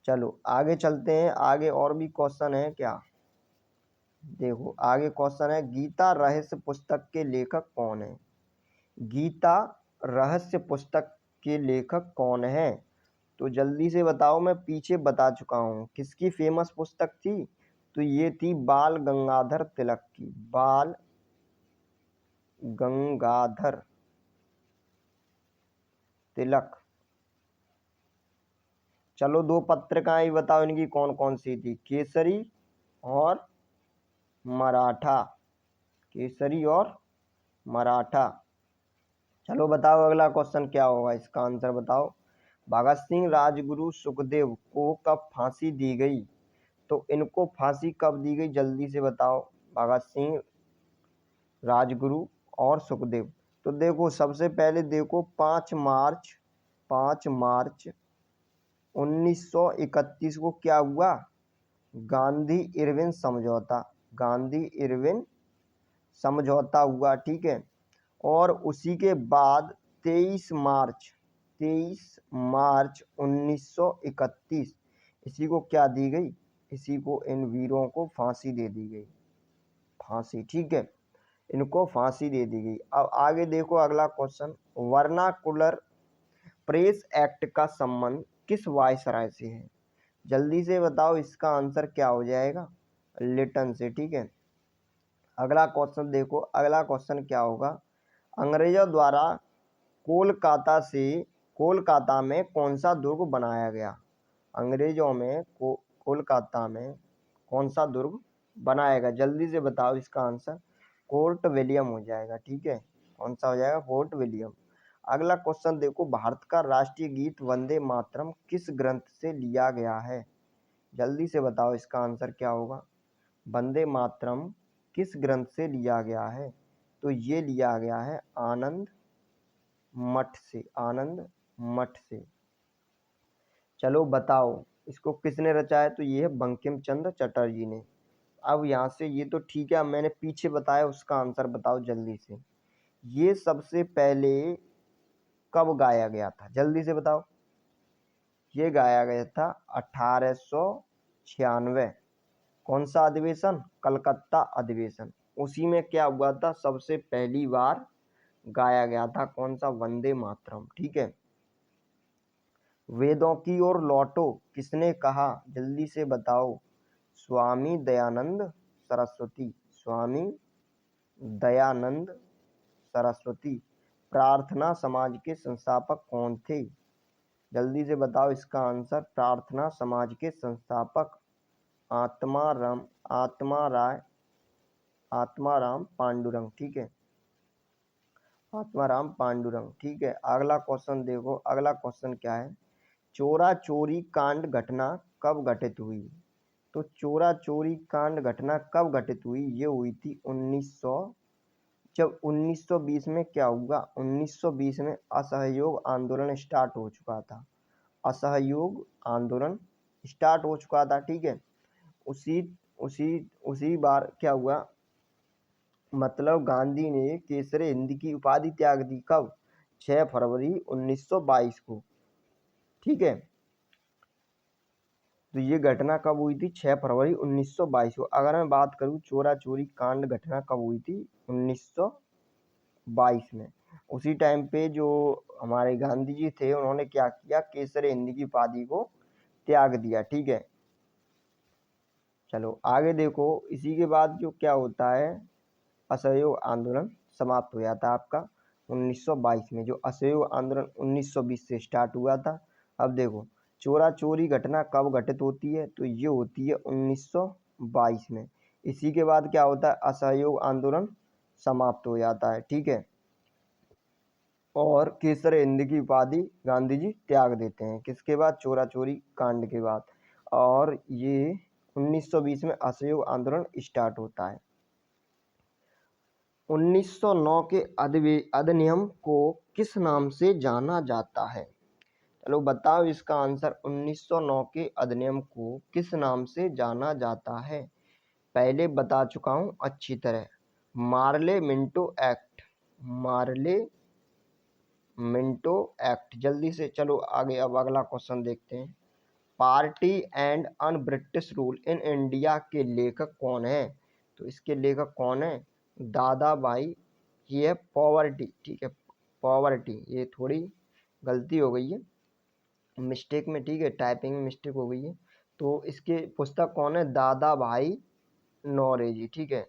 S1: चलो आगे चलते हैं, आगे और भी क्वेश्चन है क्या? देखो आगे क्वेश्चन है गीता रहस्य पुस्तक के लेखक कौन है? गीता रहस्य पुस्तक के लेखक कौन है? तो जल्दी से बताओ, मैं पीछे बता चुका हूँ। किसकी फेमस पुस्तक थी? तो ये थी बाल गंगाधर तिलक की, बाल गंगाधर तिलक। चलो दो पत्रिकाएं बताओ इनकी कौन कौन सी थी? केसरी और मराठा, केसरी और मराठा। चलो बताओ अगला क्वेश्चन क्या होगा, इसका आंसर बताओ। भगत सिंह, राजगुरु, सुखदेव को कब फांसी दी गई? तो इनको फांसी कब दी गई? जल्दी से बताओ। भगत सिंह, राजगुरु और सुखदेव। तो देखो सबसे पहले देखो 5 मार्च 1931 को क्या हुआ? गांधी इरविन समझौता, गांधी इरविन समझौता हुआ, ठीक है। और उसी के बाद 23 मार्च 1931 इसी को क्या दी गई? इसी को इन वीरों को फांसी दे दी गई, फांसी, ठीक है। इनको फांसी दे दी गई। अब आगे देखो अगला क्वेश्चन, वर्नाकुलर प्रेस एक्ट का संबंध किस वायसराय से है? जल्दी से बताओ इसका आंसर क्या हो जाएगा? लिटन से, ठीक है। अगला क्वेश्चन देखो, अगला क्वेश्चन क्या होगा? अंग्रेजों द्वारा कोलकाता में कौन सा दुर्ग बनाया गया? अंग्रेजों में कोलकाता में कौन सा दुर्ग बनाया गया? जल्दी से बताओ इसका आंसर। फोर्ट विलियम हो जाएगा, ठीक है। कौन सा हो जाएगा? Fort William. अगला क्वेश्चन देखो, भारत का राष्ट्रीय गीत वंदे मातरम किस ग्रंथ से लिया गया है? जल्दी से बताओ इसका आंसर क्या होगा। वंदे मातरम किस ग्रंथ से लिया गया है? तो ये लिया गया है आनंद मठ से, आनंद मठ से। चलो बताओ इसको किसने रचा है? तो ये है बंकिम चंद्र चटर्जी ने। अब यहाँ से ये तो ठीक है, अब मैंने पीछे बताया उसका आंसर बताओ जल्दी से। ये सबसे पहले कब गाया गया था? जल्दी से बताओ। ये गाया गया था 1896। कौन सा अधिवेशन? कलकत्ता अधिवेशन। उसी में क्या हुआ था? सबसे पहली बार गाया गया था कौन सा? वंदे मातरम, ठीक है। वेदों की ओर लौटो किसने कहा, जल्दी से बताओ। स्वामी दयानंद सरस्वती। स्वामी दयानंद सरस्वती। प्रार्थना समाज के संस्थापक कौन थे, जल्दी से बताओ इसका आंसर। प्रार्थना समाज के संस्थापक आत्माराम आत्माराम पांडुरंग। ठीक है, आत्माराम पांडुरंग। ठीक है, अगला क्वेश्चन देखो। अगला क्वेश्चन क्या है, चोरा चोरी कांड घटना कब घटित हुई। तो चोरा चोरी कांड घटना कब घटित हुई, ये हुई थी 1900। जब 1920 में क्या हुआ, 1920 में असहयोग आंदोलन स्टार्ट हो चुका था। असहयोग आंदोलन स्टार्ट हो चुका था। ठीक है, उसी उसी उसी बार क्या हुआ, मतलब गांधी ने केसरे हिंद की उपाधि त्याग दी। कब, 6 फरवरी 1922 को। ठीक है, तो ये घटना कब हुई थी, 6 फरवरी 1922 को। अगर मैं बात करूं चोरा चोरी कांड घटना कब हुई थी, 1922 में। उसी टाइम पे जो हमारे गांधी जी थे, उन्होंने क्या किया, केसरे हिंद की उपाधि को त्याग दिया। ठीक है, चलो आगे देखो। इसी के बाद जो क्या होता है, असहयोग आंदोलन समाप्त हो जाता है आपका 1922 में। जो असहयोग आंदोलन 1920 से स्टार्ट हुआ था। अब देखो चोरा चोरी घटना कब घटित होती है, तो ये होती है 1922 में। इसी के बाद क्या होता है, असहयोग आंदोलन समाप्त हो जाता है। ठीक है, और केसर हिंद की उपाधि गांधी जी त्याग देते हैं। किसके बाद, चोरा चोरी कांड के बाद। और ये 1920 में असहयोग आंदोलन स्टार्ट होता है। 1909 के अधिनियम को किस नाम से जाना जाता है, चलो बताओ इसका आंसर। 1909 के अधिनियम को किस नाम से जाना जाता है, पहले बता चुका हूं अच्छी तरह। Morley Minto act. Morley Minto act. जल्दी से चलो आगे, अब अगला क्वेश्चन देखते हैं। Party and un British rule in India के लेखक कौन है, तो इसके लेखक कौन है, दादा भाई। ये है पॉवर्टी। ठीक है, पॉवर्टी। ये थोड़ी गलती हो गई है मिस्टेक में। ठीक है, टाइपिंग में मिस्टेक हो गई है। तो इसके पुस्तक कौन है, दादा भाई नौरोजी। ठीक है,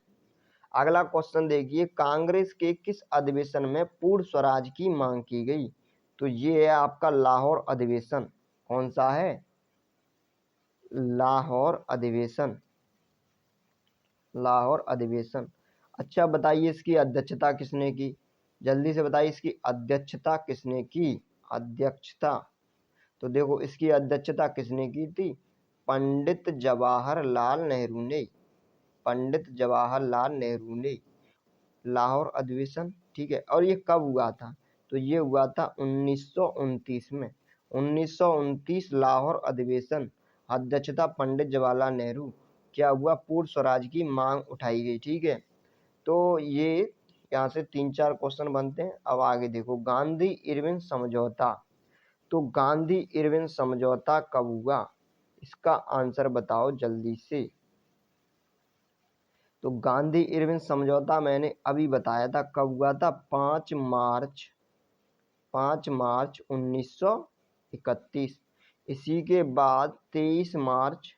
S1: अगला क्वेश्चन देखिए। कांग्रेस के किस अधिवेशन में पूर्ण स्वराज की मांग की गई, तो ये है आपका लाहौर अधिवेशन। कौन सा है, लाहौर अधिवेशन। लाहौर अधिवेशन। अच्छा बताइए इसकी अध्यक्षता किसने की, जल्दी से बताइए इसकी अध्यक्षता किसने की। अध्यक्षता, तो देखो इसकी अध्यक्षता किसने की थी, पंडित जवाहरलाल नेहरू ने। पंडित जवाहरलाल नेहरू ने लाहौर अधिवेशन। ठीक है, और ये कब हुआ था, तो ये हुआ था 1929 में। 1929 लाहौर अधिवेशन, अध्यक्षता पंडित जवाहरलाल नेहरू। क्या हुआ, पूर्ण स्वराज की मांग उठाई गई। ठीक है, तो ये यहाँ से 3-4 क्वेश्चन बनते हैं। अब आगे देखो, गांधी इरविन समझौता। तो गांधी इरविन समझौता कब हुआ, इसका आंसर बताओ जल्दी से। तो गांधी इरविन समझौता मैंने अभी बताया था कब हुआ था, 5 मार्च 1931। इसी के बाद 23 मार्च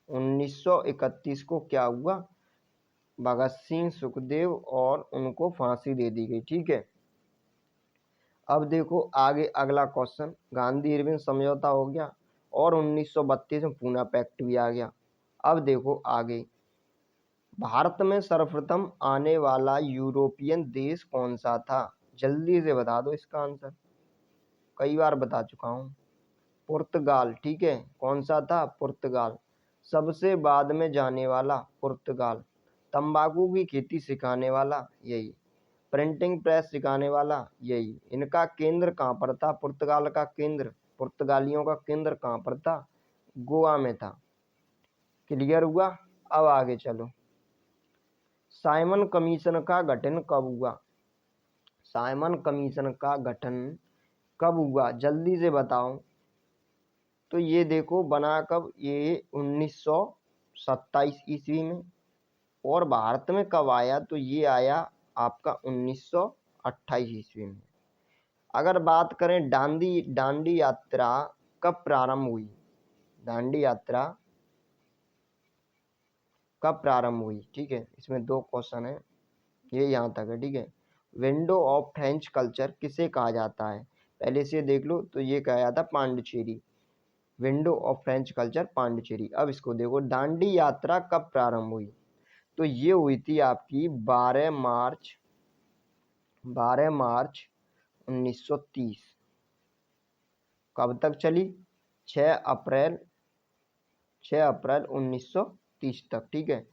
S1: 1931 को क्या हुआ, भगत सिंह सुखदेव और उनको फांसी दे दी गई। ठीक है, अब देखो आगे अगला क्वेश्चन। गांधी इरविन समझौता हो गया और 1932 में पूना पैक्ट भी आ गया। अब देखो आगे, भारत में सर्वप्रथम आने वाला यूरोपियन देश कौन सा था, जल्दी से बता दो इसका आंसर। कई बार बता चुका हूँ, पुर्तगाल। ठीक है, कौन सा था, पुर्तगाल। सबसे बाद में जाने वाला पुर्तगाल। तंबाकू की खेती सिखाने वाला यही। प्रिंटिंग प्रेस सिखाने वाला यही। इनका केंद्र कहाँ पर था, पुर्तगाल का केंद्र, पुर्तगालियों का केंद्र कहाँ पर था, गोवा में था। क्लियर हुआ। अब आगे चलो, साइमन कमीशन का गठन कब हुआ, साइमन कमीशन का गठन कब हुआ, जल्दी से बताओ। तो ये देखो बना कब, ये 1927 ईस्वी में। और भारत में कब आया, तो ये आया आपका 1928 ईस्वी में। अगर बात करें दांडी यात्रा कब प्रारंभ हुई, दांडी यात्रा कब प्रारंभ हुई, ठीक है। इसमें 2 क्वेश्चन है, ये यहाँ तक है, ठीक है। विंडो ऑफ फ्रेंच कल्चर किसे कहा जाता है, पहले से देख लो। तो ये कहा जाता है Pondicherry, window of French culture Pondicherry. अब इसको देखो, दांडी यात्रा कब प्रारंभ हुई, तो ये हुई थी आपकी 12 मार्च 1930। कब तक चली, 6 अप्रैल 1930 तक, ठीक है।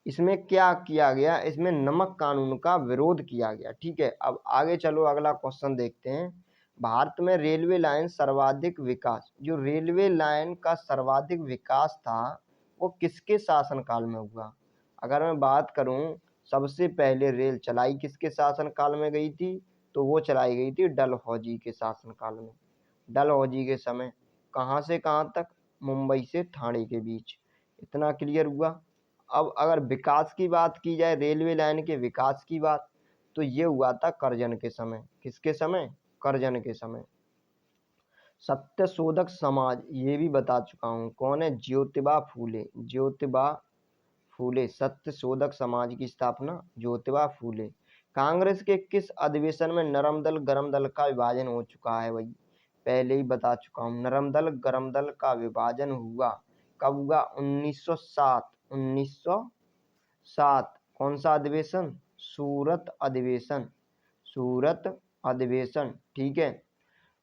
S1: इसमें क्या किया गया, इसमें नमक कानून का विरोध किया गया, ठीक है। अब आगे चलो, अगला क्वेश्चन देखते हैं। भारत में रेलवे लाइन सर्वाधिक विकास, जो रेलवे लाइन का सर्वाधिक विकास था वो किसके शासनकाल में हुआ। अगर मैं बात करूं, सबसे पहले रेल चलाई किसके शासनकाल में गई थी, तो वो चलाई गई थी डलहौजी के शासनकाल में। डलहौजी के समय कहाँ से कहाँ तक, मुंबई से ठाणे के बीच। इतना क्लियर हुआ। अब अगर विकास की बात की जाए, रेलवे लाइन के विकास की बात, तो ये हुआ था करजन के समय। किसके समय, करजन के समय। सत्य शोधक समाज, ये भी बता चुका हूँ, कौन है, ज्योतिबा फूले। ज्योतिबा फूले, सत्य शोधक समाज की स्थापना ज्योतिबा फूले। कांग्रेस के किस अधिवेशन में नरम दल गरम दल का विभाजन हो चुका है भाई, पहले ही बता चुका हूँ। नरम दल गरम दल का विभाजन हुआ, कब हुआ, 1907। 1907 कौन सा अधिवेशन, सूरत अधिवेशन, सूरत अधिवेशन, ठीक है।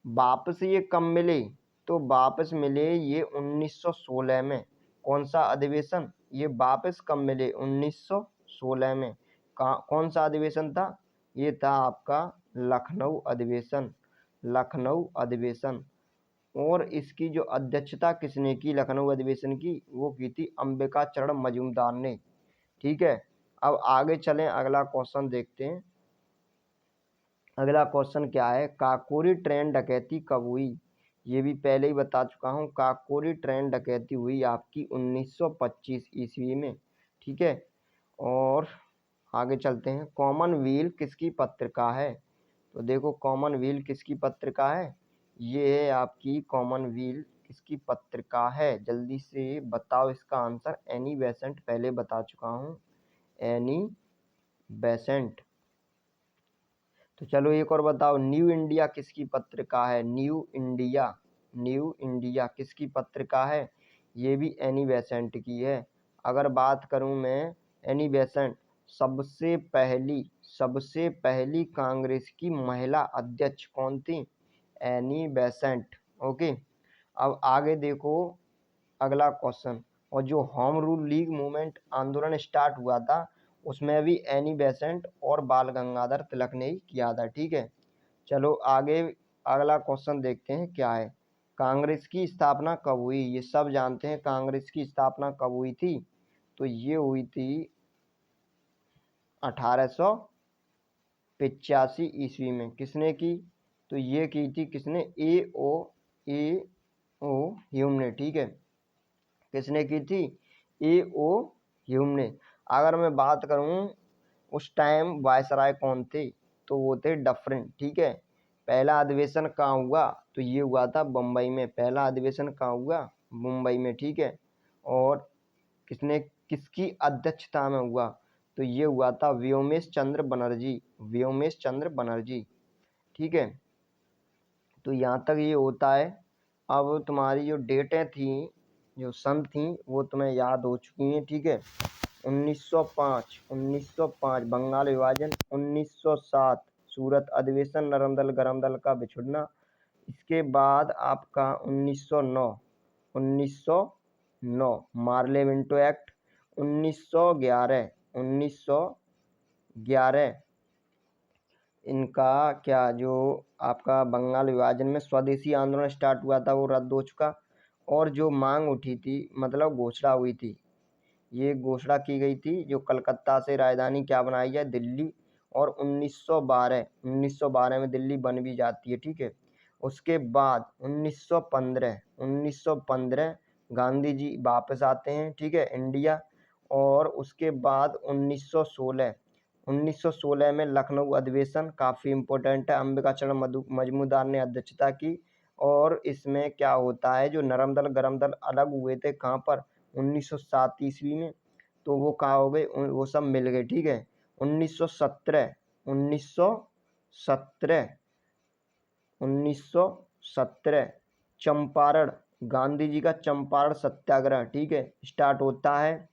S1: वापस ये कब मिले, तो वापस मिले ये 1916 में। कौन सा अधिवेशन, ये वापस कब मिले, 1916 में। कौन सा अधिवेशन था, ये था आपका लखनऊ अधिवेशन, लखनऊ अधिवेशन। और इसकी जो अध्यक्षता किसने की, लखनऊ अधिवेशन की, वो की थी अंबिका चरण मजूमदार ने, ठीक है। अब आगे चलें, अगला क्वेश्चन देखते हैं। अगला क्वेश्चन क्या है, काकोरी ट्रेन डकैती कब हुई, ये भी पहले ही बता चुका हूँ। काकोरी ट्रेन डकैती हुई आपकी 1925 ईस्वी में, ठीक है। और आगे चलते हैं। कॉमनवेल्थ किसकी पत्रिका है, तो देखो कॉमनवेल्थ किसकी पत्रिका है, ये है आपकी कॉमनवेल्थ किसकी पत्रिका है, जल्दी से बताओ इसका आंसर। एनी बेसेंट, पहले बता चुका हूँ, एनी बेसेंट। तो चलो एक और बताओ, न्यू इंडिया किसकी पत्रिका है, न्यू इंडिया, न्यू इंडिया किसकी पत्रिका है, ये भी एनी बेसेंट की है। अगर बात करूं मैं, एनी बेसेंट सबसे पहली कांग्रेस की महिला अध्यक्ष कौन थी, एनी बेसेंट, ओके। अब आगे देखो अगला क्वेश्चन। और जो होम रूल लीग मूवमेंट आंदोलन स्टार्ट हुआ था, उसमें भी एनी बेसेंट और बाल गंगाधर तिलक ने ही किया था, ठीक है। चलो आगे अगला क्वेश्चन देखते हैं क्या है। कांग्रेस की स्थापना कब हुई, ये सब जानते हैं कांग्रेस की स्थापना कब हुई थी, तो ये हुई थी 1885 ईस्वी में। किसने की, तो ये की थी किसने, ए ओ ह्यूम ने, ठीक है। किसने की थी, ए.ओ. ह्यूम ने। अगर मैं बात करूं उस टाइम वायसराय कौन थे, तो वो थे डफरिन, ठीक है। पहला अधिवेशन कहाँ हुआ, तो ये हुआ था बम्बई में। पहला अधिवेशन कहाँ हुआ, मुंबई में, ठीक है। और किसकी अध्यक्षता में हुआ, तो ये हुआ था व्योमेश चंद्र बनर्जी, ठीक है। तो यहाँ तक ये होता है। अब तुम्हारी जो डेटें थी, जो सन थी, वो तुम्हें याद हो चुकी हैं, ठीक है। 1905 बंगाल विभाजन, 1907 सूरत अधिवेशन, नरम दल गरम दल का बिछुड़ना। इसके बाद आपका 1909 मार्ले मिंटो एक्ट। 1911 इनका क्या, जो आपका बंगाल विभाजन में स्वदेशी आंदोलन स्टार्ट हुआ था, वो रद्द हो चुका। और जो मांग उठी थी, मतलब घोषणा हुई थी, ये घोषणा की गई थी जो कलकत्ता से राजधानी क्या बनाई जाए, दिल्ली। और 1912 में दिल्ली बन भी जाती है, ठीक है। उसके बाद 1915 गांधी जी वापस आते हैं, ठीक है, इंडिया। और उसके बाद 1916 1916 में लखनऊ अधिवेशन काफ़ी इम्पोर्टेंट है, अंबिकाचरण मजूमदार ने अध्यक्षता की। और इसमें क्या होता है, जो नरम दल गरम दल अलग हुए थे कहाँ पर, 1907 ईस्वी में, तो वो कहाँ हो गए, वो सब मिल गए। ठीक है, 1917 1917 चंपारण, गांधी जी का चंपारण सत्याग्रह, ठीक है, स्टार्ट होता है।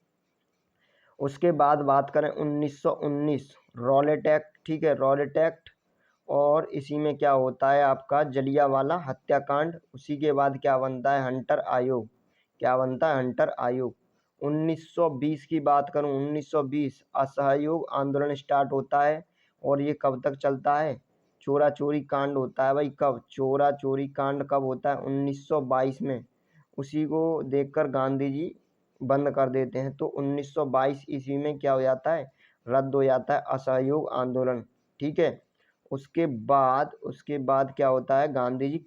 S1: उसके बाद बात करें 1919 रॉलेट एक्ट, ठीक है, रॉलेट एक्ट। और इसी में क्या होता है आपका जलियांवाला हत्याकांड। उसी के बाद क्या बनता है, हंटर आयोग। क्या बनता है, हंटर आयोग। 1920 की बात करूं, 1920 असहयोग आंदोलन स्टार्ट होता है। और ये कब तक चलता है, चोरा चोरी कांड होता है भाई। कब चोरा चोरी कांड कब होता है, 1922 में। उसी को देखकर गांधी जी बंद कर देते हैं। तो 1922 ईस्वी में क्या हो जाता है, रद्द हो जाता है असहयोग आंदोलन। ठीक है, उसके बाद क्या होता है, गांधी जी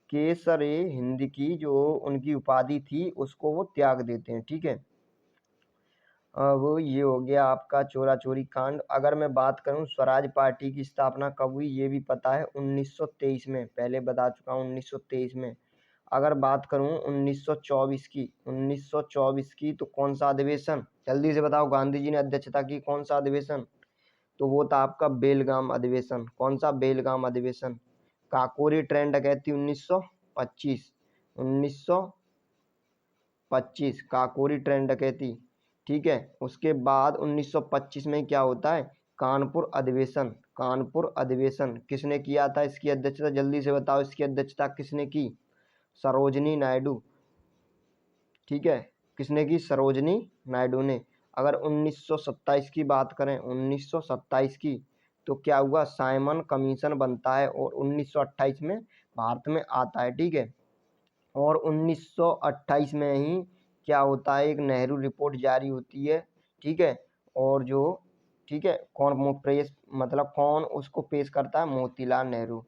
S1: केसरे हिंद की जो उनकी उपाधि थी उसको वो त्याग देते हैं। ठीक है, अब ये हो गया आपका चोरा चोरी कांड। अगर मैं बात करूं स्वराज पार्टी की स्थापना कब हुई, ये भी पता है, 1923 में, पहले बता चुका हूं 1923 में। अगर बात करूं 1924 की तो कौन सा अधिवेशन, जल्दी से बताओ, गांधी जी ने अध्यक्षता की कौन सा अधिवेशन, तो वो था आपका बेलगाम अधिवेशन। कौन सा, बेलगाम अधिवेशन। काकोरी ट्रेन डकैती 1925, 1925 काकोरी ट्रेन डकैती। ठीक है, उसके बाद 1925 में क्या होता है, कानपुर अधिवेशन। कानपुर अधिवेशन किसने किया था, इसकी अध्यक्षता जल्दी से बताओ, इसकी अध्यक्षता किसने की, सरोजनी नायडू। ठीक है, किसने की, सरोजनी नायडू ने। अगर 1927 की बात करें, 1927 की, तो क्या हुआ, साइमन कमीशन बनता है और 1928 में भारत में आता है। ठीक है, और 1928 में ही क्या होता है, एक नेहरू रिपोर्ट जारी होती है। ठीक है, और जो, ठीक है, कौन उसको पेश करता है, मोतीलाल नेहरू।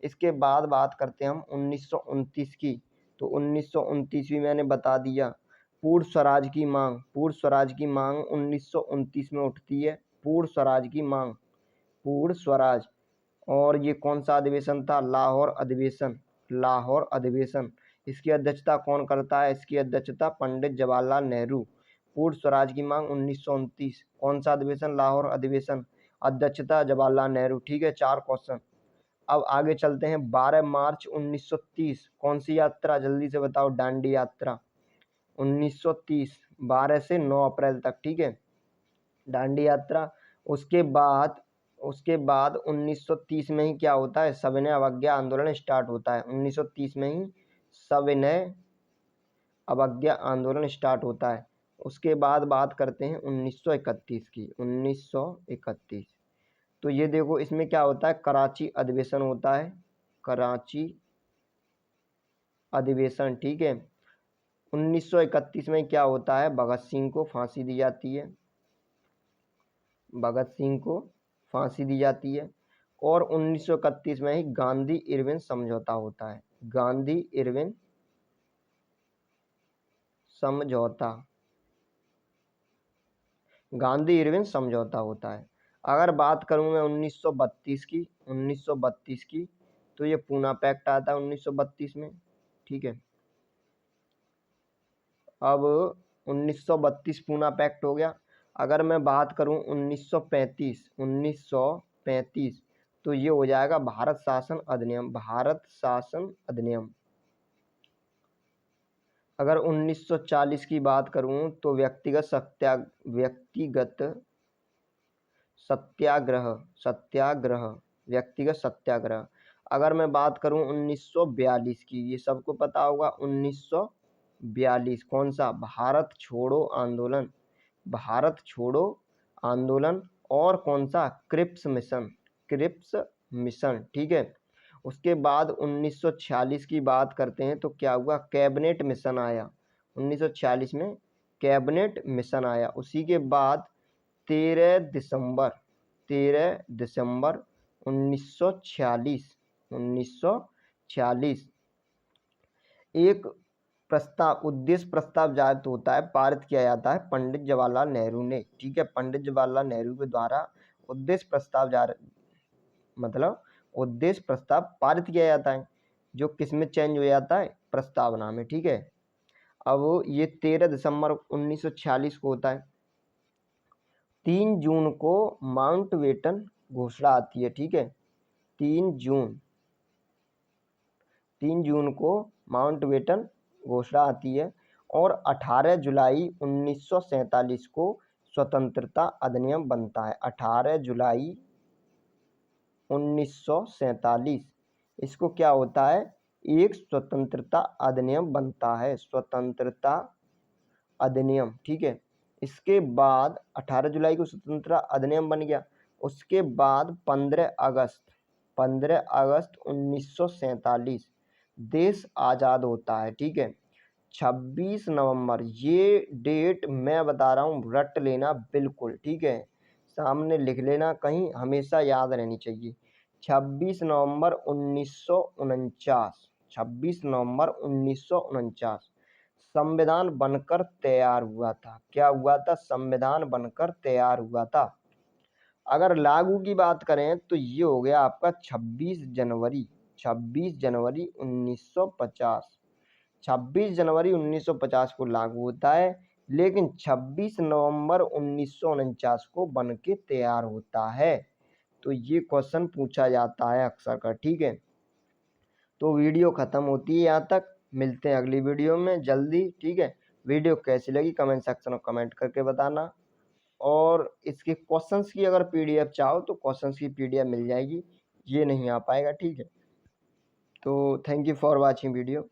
S1: इसके बाद बात करते हैं हम 1929 की। तो 1929 भी मैंने बता दिया। पूर्ण स्वराज की मांग, पूर्ण स्वराज की मांग 1929 में उठती है। पूर्ण स्वराज की मांग, पूर्ण स्वराज। और ये कौन सा अधिवेशन था, लाहौर अधिवेशन। लाहौर अधिवेशन, इसकी अध्यक्षता कौन करता है, इसकी अध्यक्षता पंडित जवाहरलाल नेहरू। पूर्ण स्वराज की मांग 1929, कौन सा अधिवेशन, लाहौर अधिवेशन, अध्यक्षता जवाहरलाल नेहरू। ठीक है, 4 क्वेश्चन। अब आगे चलते हैं, 12 मार्च 1930 कौन सी यात्रा, जल्दी से बताओ, दांडी यात्रा। 1930 12 से 9 अप्रैल तक। ठीक है, दांडी यात्रा। उसके बाद 1930 में ही क्या होता है, सविनय अवज्ञा आंदोलन स्टार्ट होता है। 1930 में ही सविनय अवज्ञा आंदोलन स्टार्ट होता है। उसके बाद बात करते हैं 1931 की। 1931, तो ये देखो, इसमें क्या होता है, कराची अधिवेशन होता है। कराची अधिवेशन। ठीक है, 1931 में क्या होता है, भगत सिंह को फांसी दी जाती है। भगत सिंह को फांसी दी जाती है। और 1931 में ही गांधी इरविन समझौता होता है। गांधी इरविन समझौता, गांधी इरविन समझौता होता है। अगर बात करूं मैं 1932 की, 1932 की, तो ये पूना पैक्ट आता है 1932 में। ठीक है, अब 1932 पूना पैक्ट हो गया। अगर मैं बात करूं 1935, 1935, तो ये हो जाएगा भारत शासन अधिनियम। भारत शासन अधिनियम। अगर 1940 की बात करूं तो व्यक्तिगत सत्याग्रह, सत्याग्रह, व्यक्तिगत सत्याग्रह। अगर मैं बात करूं 1942 की, ये सबको पता होगा, 1942 कौन सा, भारत छोड़ो आंदोलन। भारत छोड़ो आंदोलन। और कौन सा, क्रिप्स मिशन, क्रिप्स मिशन। ठीक है, उसके बाद 1946 की बात करते हैं तो क्या हुआ, कैबिनेट मिशन आया। 1946 में कैबिनेट मिशन आया। उसी के बाद 13 दिसंबर 1946 एक प्रस्ताव, उद्देश्य प्रस्ताव जारी होता है, पारित किया जाता है पंडित जवाहरलाल नेहरू ने, ठीक है। पंडित जवाहरलाल नेहरू के द्वारा उद्देश्य प्रस्ताव जारी, मतलब उद्देश्य प्रस्ताव पारित किया जाता है, जो किस में चेंज हो जाता है, प्रस्तावना में, ठीक है। अब ये 13 दिसंबर 1946 को होता है। 3 जून को माउंटबेटन घोषणा आती है, ठीक है। 3 जून को माउंटबेटन घोषणा आती है और 18 जुलाई 1947 को स्वतंत्रता अधिनियम बनता है। 18 जुलाई 1947 इसको क्या होता है, एक स्वतंत्रता अधिनियम बनता है, स्वतंत्रता अधिनियम, ठीक है। इसके बाद 18 जुलाई को स्वतंत्रता अधिनियम बन गया। उसके बाद 15 अगस्त 1947 देश आज़ाद होता है, ठीक है। 26 नवंबर, ये डेट मैं बता रहा हूँ, रट लेना बिल्कुल, ठीक है। सामने लिख लेना कहीं, हमेशा याद रहनी चाहिए। 26 नवंबर 1949, 26 नवंबर 1949 संविधान बनकर तैयार हुआ था। क्या हुआ था, संविधान बनकर तैयार हुआ था। अगर लागू की बात करें तो ये हो गया आपका 26 जनवरी 1950। 26 जनवरी 1950 को लागू होता है, लेकिन 26 नवंबर 1949 को बन के तैयार होता है। तो ये क्वेश्चन पूछा जाता है अक्सर का, ठीक है। तो वीडियो ख़त्म होती है यहाँ तक, मिलते हैं अगली वीडियो में जल्दी, ठीक है। वीडियो कैसी लगी कमेंट सेक्शन में कमेंट करके बताना, और इसके क्वेश्चंस की अगर पीडीएफ चाहो तो क्वेश्चंस की पीडीएफ मिल जाएगी, ये नहीं आ पाएगा, ठीक है। तो thank you for watching video.